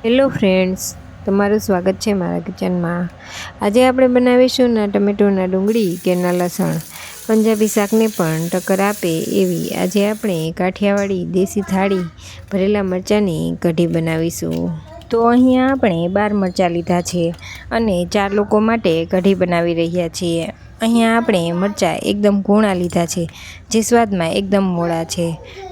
Hello friends, તમારું સ્વાગત છે મારા કિચનમાં। આજે આપણે બનાવીશું ના ટમેટોના ડુંગળી કે ના લસણ, પંજાબી શાકને પણ ટક્કર આપે એવી આજે આપણે કાઠિયાવાડી દેશી થાળી ભરેલા મરચાંની કઢી બનાવીશું। તો અહીંયા આપણે 12 મરચાં લીધા છે અને 4 લોકો માટે કઢી બનાવી રહ્યા છીએ। અહીંયા આપણે મરચાં એકદમ કૂણા લીધા છે, જે સ્વાદમાં એકદમ મોળા છે।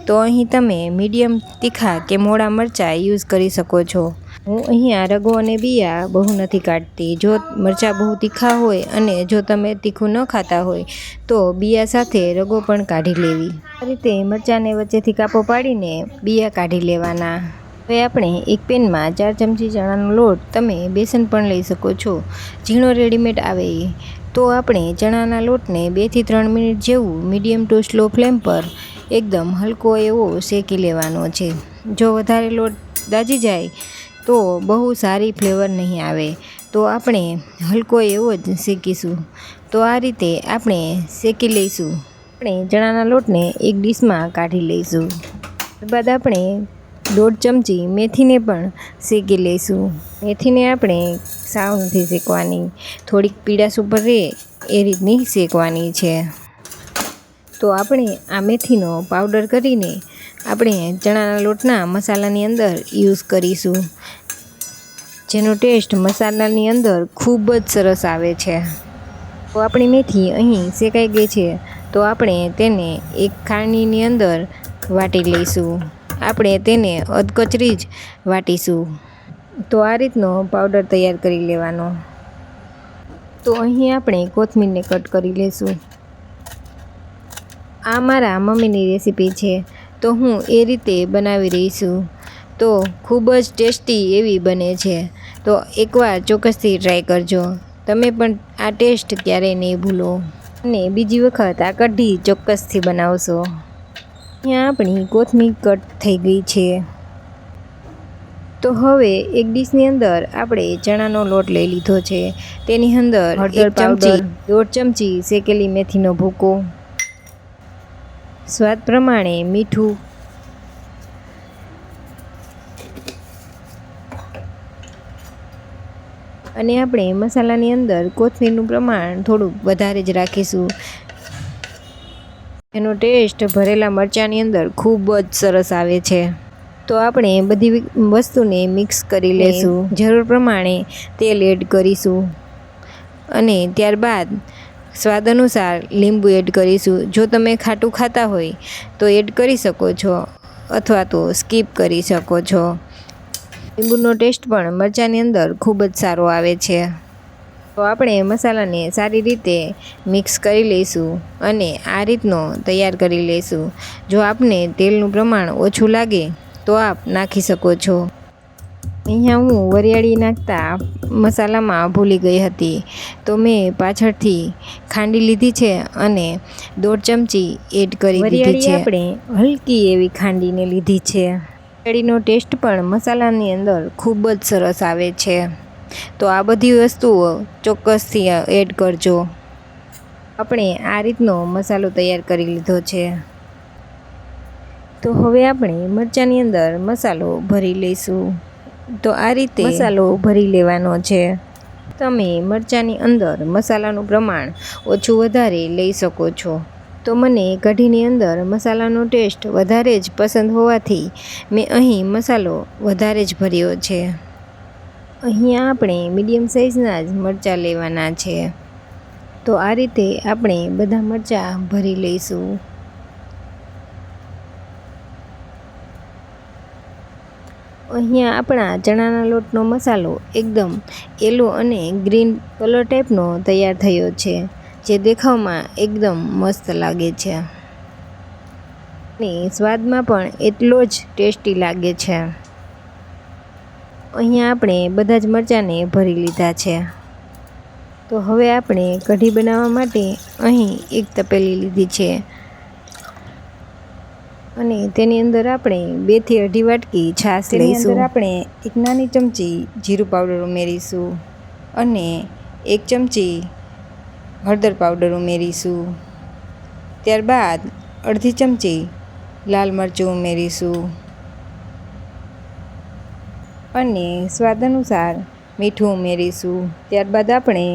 તો અહીં તમે મીડિયમ તીખા કે મોળા મરચાં યુઝ કરી શકો છો। હું અહીંયા રગો અને બિયા બહુ નથી કાઢતી। જો મરચાં બહુ તીખા હોય અને જો તમે તીખું ન ખાતા હોય તો બિયા સાથે રગો પણ કાઢી લેવી। આ રીતે મરચાંને વચ્ચેથી કાપો પાડીને બિયા કાઢી લેવાના। હવે આપણે એક પેનમાં 4 ચમચી ચણાનો લોટ, તમે બેસન પણ લઈ શકો છો, ઝીણો રેડીમેડ આવે તો આપણે ચણાના લોટને 2 થી 3 મિનિટ જેવું મીડિયમ ટુ સ્લો ફ્લેમ પર એકદમ હલકો એવો શેકી લેવાનો છે। જો વધારે લોટ દાજી જાય તો બહુ સારી ફ્લેવર નહીં આવે, તો આપણે હલકો એવો જ શેકીશું। તો આ રીતે આપણે શેકી લઈશું। આપણે ચણાના લોટને એક ડીશમાં કાઢી લઈશું। ત્યારબાદ આપણે 1.5 ચમચી મેથીને પણ શેકી લઈશું। મેથીને આપણે સાવ નથી શેકવાની, થોડીક પીળાશ ઉપર રહે એ રીતની શેકવાની છે। તો આપણે આ મેથીનો પાવડર કરીને આપણે ચણાના લોટના મસાલાની અંદર યુઝ કરીશું, જેનો ટેસ્ટ મસાલાની અંદર ખૂબ જ સરસ આવે છે। તો આપણી મેથી અહીં શેકાઈ ગઈ છે, તો આપણે તેને એક ખાંડણીની અંદર વાટી લઈશું। આપણે તેને અધકચરી જ વાટીશું। તો આ રીતનો પાવડર તૈયાર કરી લેવાનો। તો અહીં આપણે કોથમીરને કટ કરી લઈશું। આ મારા મમ્મીની રેસીપી છે, તો હું એ રીતે બનાવી રહી છું। તો ખૂબ જ ટેસ્ટી એવી બને છે। તો એકવાર ચોક્કસથી ટ્રાય કરજો, તમે પણ આ ટેસ્ટ ક્યારેય નહીં ભૂલો અને બીજી વખત આ કઢી ચોક્કસથી બનાવશો। અહીંયા આપણી કોથમીર કટ થઈ ગઈ છે। તો હવે એક ડીશની અંદર આપણે ચણાનો લોટ લઈ લીધો છે, તેની અંદર હળદર પાવડર, 1.5 ચમચી શેકેલી મેથીનો ભૂકો, સ્વાદ પ્રમાણે મીઠું, અને આપણે મસાલાની અંદર કોથમીરનું પ્રમાણ થોડુંક વધારે જ રાખીશું। એનો ટેસ્ટ ભરેલા મરચાંની અંદર ખૂબ જ સરસ આવે છે। તો આપણે બધી વસ્તુને મિક્સ કરી લઈશું। જરૂર પ્રમાણે તેલ એડ કરીશું અને ત્યારબાદ સ્વાદ અનુસાર લીંબુ એડ કરીશું। જો તમે ખાટું ખાતા હોય તો એડ કરી શકો છો અથવા તો સ્કીપ કરી શકો છો। લીંબુનો ટેસ્ટ પણ મરચાંની અંદર ખૂબ જ સારો આવે છે। તો આપણે મસાલાને સારી રીતે મિક્સ કરી લઈશું અને આ રીતનો તૈયાર કરી લઈશું। જો આપને તેલનું પ્રમાણ ઓછું લાગે તો આપ નાખી શકો છો। અહીંયા હું વરિયાળી નાખતા મસાલામાં ભૂલી ગઈ હતી, તો મેં પાછળથી ખાંડી લીધી છે અને 1.5 ચમચી એડ કરી દીધી છે। આપણે હલકી એવી ખાંડીને લીધી છે। વરિયાળીનો ટેસ્ટ પણ મસાલાની અંદર ખૂબ જ સરસ આવે છે। તો આ બધી વસ્તુઓ ચોક્કસથી એડ કરજો। આપણે આ રીતનો મસાલો તૈયાર કરી લીધો છે। તો હવે આપણે મરચાંની અંદર મસાલો ભરી લઈશું। તો આ રીતે મસાલો ભરી લેવાનો છે। તમે મરચાંની અંદર મસાલાનું પ્રમાણ ઓછું વધારે લઈ શકો છો। તો મને કઢીની અંદર મસાલાનો ટેસ્ટ વધારે જ પસંદ હોવાથી મેં અહીં મસાલો વધારે જ ભર્યો છે। અહીંયા આપણે મીડિયમ સાઇઝના જ મરચાં લેવાના છે। તો આ રીતે આપણે બધા મરચાં ભરી લઈશું। અહીંયા આપણા ચણાના લોટનો મસાલો એકદમ યલો અને ગ્રીન કલર ટાઈપનો તૈયાર થયો છે, જે દેખાવમાં એકદમ મસ્ત લાગે છે અને સ્વાદમાં પણ એટલો જ ટેસ્ટી લાગે છે। અહીંયા આપણે બધા જ મરચાંને ભરી લીધા છે। તો હવે આપણે કઢી બનાવવા માટે અહીં એક તપેલી લીધી છે અને તેની અંદર આપણે 2 થી 2.5 વાટકી છાશ લઈશું। તેની અંદર આપણે એક નાની ચમચી જીરું પાવડર ઉમેરીશું અને 1 ચમચી હળદર પાવડર ઉમેરીશું। ત્યારબાદ અડધી ચમચી લાલ મરચું ઉમેરીશું। અને સ્વાદ અનુસાર મીઠું ઉમેરીશું। ત્યારબાદ આપણે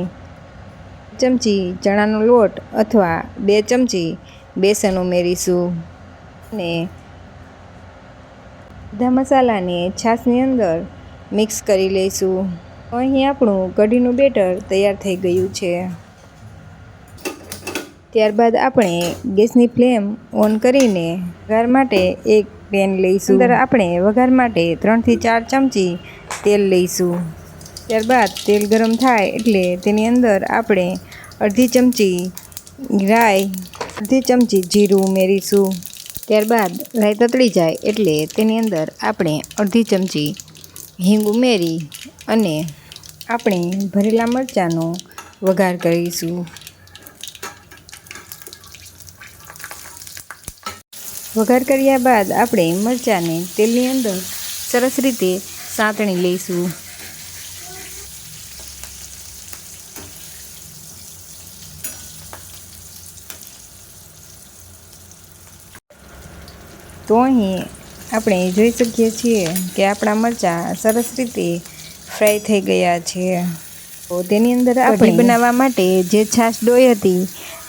ચમચી ચણાનો લોટ અથવા 2 ચમચી બેસન ઉમેરીશું અને બધા મસાલાને છાશની અંદર મિક્સ કરી લઈશું। અહીં આપણું કઢીનું બેટર તૈયાર થઈ ગયું છે। ત્યારબાદ આપણે ગેસની ફ્લેમ ઓન કરીને વઘાર માટે એક પેન લઈશું। અંદર આપણે વઘાર માટે 3 થી 4 ચમચી તેલ લઈશું। ત્યારબાદ તેલ ગરમ થાય એટલે તેની અંદર આપણે અડધી ચમચી રાઈ, અડધી ચમચી જીરું ઉમેરીશું। ત્યારબાદ રાઈ તતળી જાય એટલે તેની અંદર આપણે અડધી ચમચી હિંગ ઉમેરી અને આપણે ભરેલા મરચાંનો વઘાર કરીશું। વઘાર કર્યા બાદ આપણે મરચાંને તેલની અંદર સરસ રીતે સાંતળી લઈશું। તો અહીં આપણે જોઈ શકીએ છીએ કે આપણા મરચાં સરસ રીતે ફ્રાય થઈ ગયા છે। તો તેની અંદર આપણે બનાવવા માટે જે છાશ ડોઈ હતી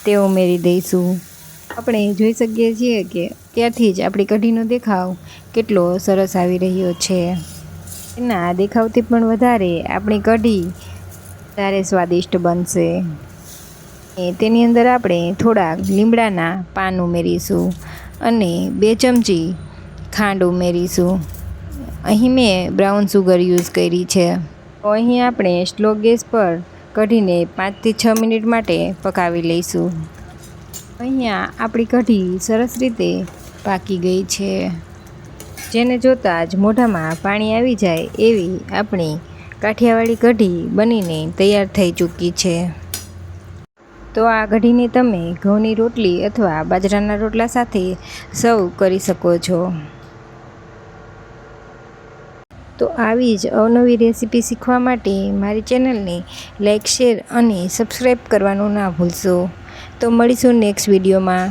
તે ઉમેરી દઈશું। આપણે જોઈ શકીએ છીએ કે ત્યારથી જ આપણી કઢીનો દેખાવ કેટલો સરસ આવી રહ્યો છે। એના દેખાવથી પણ વધારે આપણી કઢી વધારે સ્વાદિષ્ટ બનશે। તેની અંદર આપણે થોડાક લીમડાના પાન ઉમેરીશું અને 2 ચમચી ખાંડ ઉમેરીશું। અહીં મેં બ્રાઉન સુગર યુઝ કરી છે। તો અહીં આપણે સ્લો ગેસ પર કઢીને 5 થી 6 મિનિટ માટે પકાવી લઈશું। અહીંયા આપણી કઢી સરસ રીતે પાકી ગઈ છે, જેને જોતાં જ મોઢામાં પાણી આવી જાય એવી આપણી કાઠિયાવાડી કઢી બનીને તૈયાર થઈ ચૂકી છે। તો આ કઢીને તમે ઘઉંની રોટલી અથવા બાજરાના રોટલા સાથે સર્વ કરી શકો છો। તો આવી જ અવનવી રેસીપી શીખવા માટે મારી ચેનલને લાઈક, શેર અને સબસ્ક્રાઈબ કરવાનું ના ભૂલશો। તો મળીશું નેક્સ્ટ વિડીયોમાં।